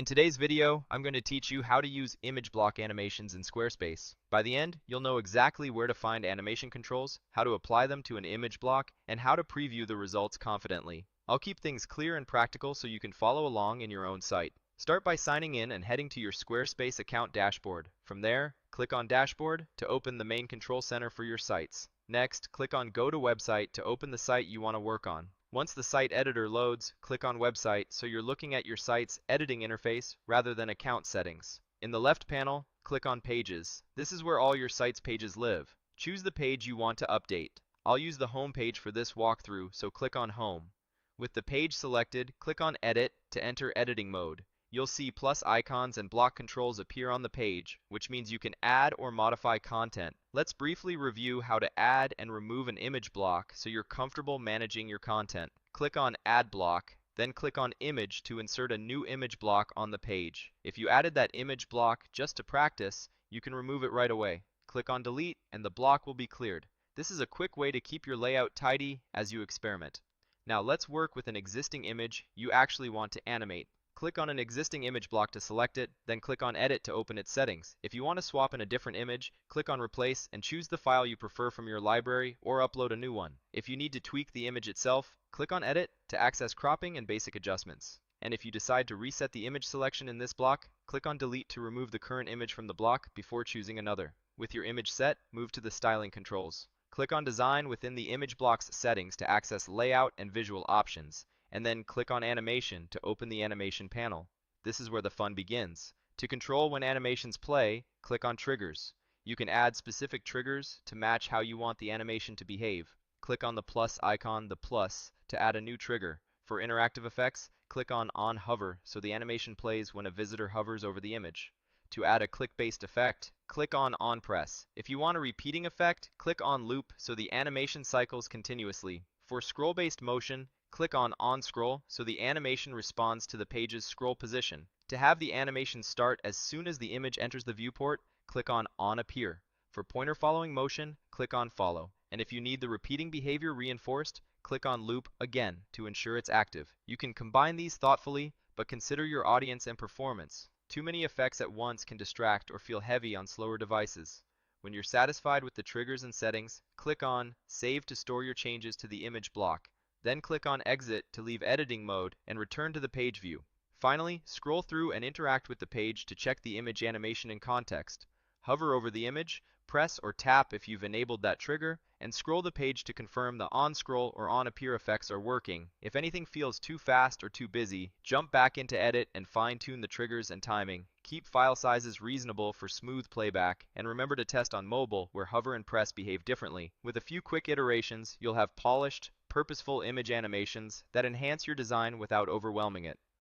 In today's video, I'm going to teach you how to use image block animations in Squarespace. By the end, you'll know exactly where to find animation controls, how to apply them to an image block, and how to preview the results confidently. I'll keep things clear and practical so you can follow along in your own site. Start by signing in and heading to your Squarespace account dashboard. From there, click on Dashboard to open the main control center for your sites. Next, click on Go to Website to open the site you want to work on. Once the site editor loads, click on Website so you're looking at your site's editing interface rather than account settings. In the left panel, click on Pages. This is where all your site's pages live. Choose the page you want to update. I'll use the home page for this walkthrough, so click on Home. With the page selected, click on Edit to enter editing mode. You'll see plus icons and block controls appear on the page, which means you can add or modify content. Let's briefly review how to add and remove an image block so you're comfortable managing your content. Click on Add Block, then click on Image to insert a new image block on the page. If you added that image block just to practice, you can remove it right away. Click on Delete and the block will be cleared. This is a quick way to keep your layout tidy as you experiment. Now let's work with an existing image you actually want to animate. Click on an existing image block to select it, then click on Edit to open its settings. If you want to swap in a different image, click on Replace and choose the file you prefer from your library or upload a new one. If you need to tweak the image itself, click on Edit to access cropping and basic adjustments. And if you decide to reset the image selection in this block, click on Delete to remove the current image from the block before choosing another. With your image set, move to the styling controls. Click on Design within the image block's settings to access layout and visual options, and then click on Animation to open the animation panel. This is where the fun begins. To control when animations play, click on Triggers. You can add specific triggers to match how you want the animation to behave. Click on the plus icon, the plus, to add a new trigger. For interactive effects, click on Hover so the animation plays when a visitor hovers over the image. To add a click-based effect, click on Press. If you want a repeating effect, click on Loop so the animation cycles continuously. For scroll-based motion, click on Scroll so the animation responds to the page's scroll position. To have the animation start as soon as the image enters the viewport, click on Appear. For pointer following motion, click on Follow. And if you need the repeating behavior reinforced, click on Loop again to ensure it's active. You can combine these thoughtfully, but consider your audience and performance. Too many effects at once can distract or feel heavy on slower devices. When you're satisfied with the triggers and settings, click on Save to store your changes to the image block. Then click on Exit to leave editing mode and return to the page view. Finally, scroll through and interact with the page to check the image animation in context. Hover over the image, press or tap if you've enabled that trigger, and scroll the page to confirm the on-scroll or on-appear effects are working. If anything feels too fast or too busy, jump back into Edit and fine-tune the triggers and timing. Keep file sizes reasonable for smooth playback, and remember to test on mobile where hover and press behave differently. With a few quick iterations, you'll have polished, purposeful image animations that enhance your design without overwhelming it.